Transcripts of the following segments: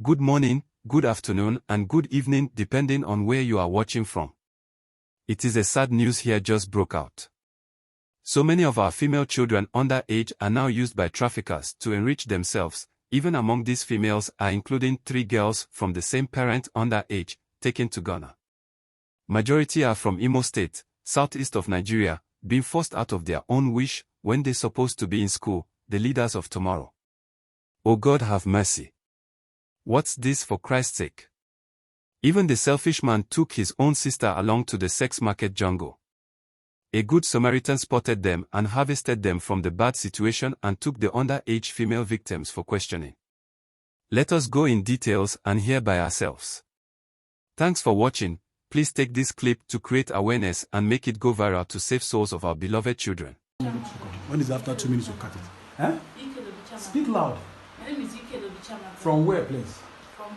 good morning, good afternoon, and good evening depending on where you are watching from. It is a sad news here just broke out. So many of our female children under age are now used by traffickers to enrich themselves. Even among these females are including 3 girls from the same parent under age, taken to Ghana. Majority are from Imo State, southeast of Nigeria, being forced out of their own wish when they're supposed to be in school, the leaders of tomorrow. Oh God, have mercy. What's this, for Christ's sake? Even the selfish man took his own sister along to the sex market jungle. A good Samaritan spotted them and harvested them from the bad situation and took the underage female victims for questioning. Let us go in details and hear by ourselves. Thanks for watching. Please take this clip to create awareness and make it go viral to save souls of our beloved children. When is after 2 minutes you cut it? Huh? Speak loud. My name is From where, please? From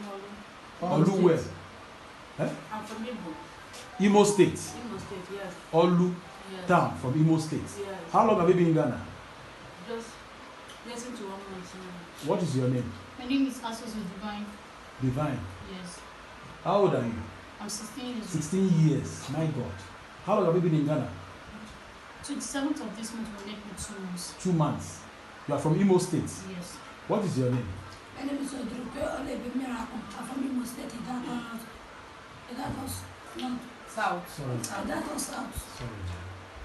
Olu. Olu where? Huh? I'm from Imo. Imo State. Imo State, yes. Olu Yes. town from Imo State. Yes. How long have you been in Ghana? Just listen to 1 month now. What is your name? My name is Asos Divine. Divine. Yes. How old are you? I'm 16 years old. 16 years. My God. How long have you been in Ghana? 27th of this month will make me 2 months. 2 months. You are from Imo State. Yes. What is your name? My name is Odruke Olebimiraku. I'm from Imo State. That was not South. Sorry. that was south. Sorry.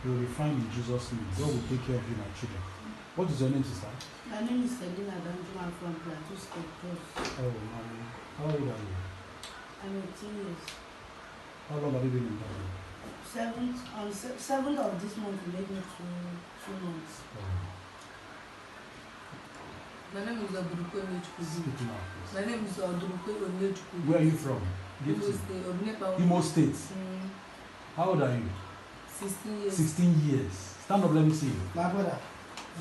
You will be fine in Jesus' name. God will take care of you, my children. What is your name, sister? My name is Selina Danju. I'm from Plateau State. Oh, mommy. How old are you? I'm 18 years. How long have you been in Ghana? 7th of this month will make me 2 months. Oh. My name is Odruke Olechukwu. Speak now, please. My name is Odruke Olechukwu. Where are you from? Imo Gibson. State. Odruke Imo State. Mm, How old are you? 16 years. 16 years. Stand up, let me see you. My brother,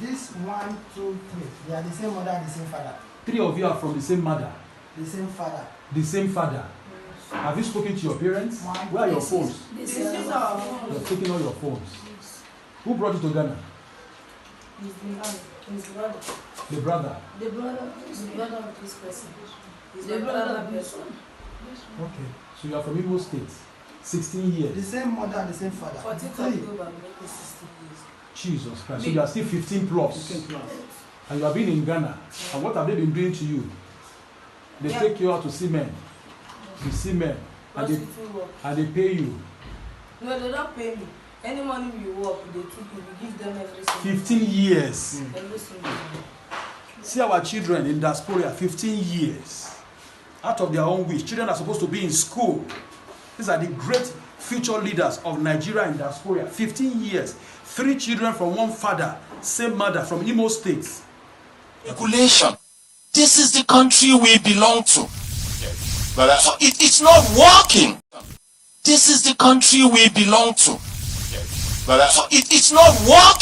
this 1, 2, 3, they are the same mother, the same father. 3 of you are from the same mother, The same father. the same father. Have you spoken to your parents? Where are your phones? This This is our You have taken all your phones. Who brought you to Ghana? He's the man. His brother. The brother. the brother He's the brother of this person. He's the the brother brother of of this this one. Okay. So you are from Imo State. 16 years. The same mother, the same father. 14th Three. October will make me 16 years. Jesus Christ. So you are still 15 plus. And you have been in Ghana. And what have they been doing to you? They take you out to see men. You see men. Prostitute work. And they pay you. No, they don't pay me. Any money we work, they took it. We give them every single 15 years. Every single day. See our children in diaspora, 15 years. Out of their own wish. Children are supposed to be in school. These are the great future leaders of Nigeria in diaspora. 15 years. 3 children from one father, same mother from Imo State. Regulation. This is the country we belong to. So it's not working. This is the country we belong to. So it's not working.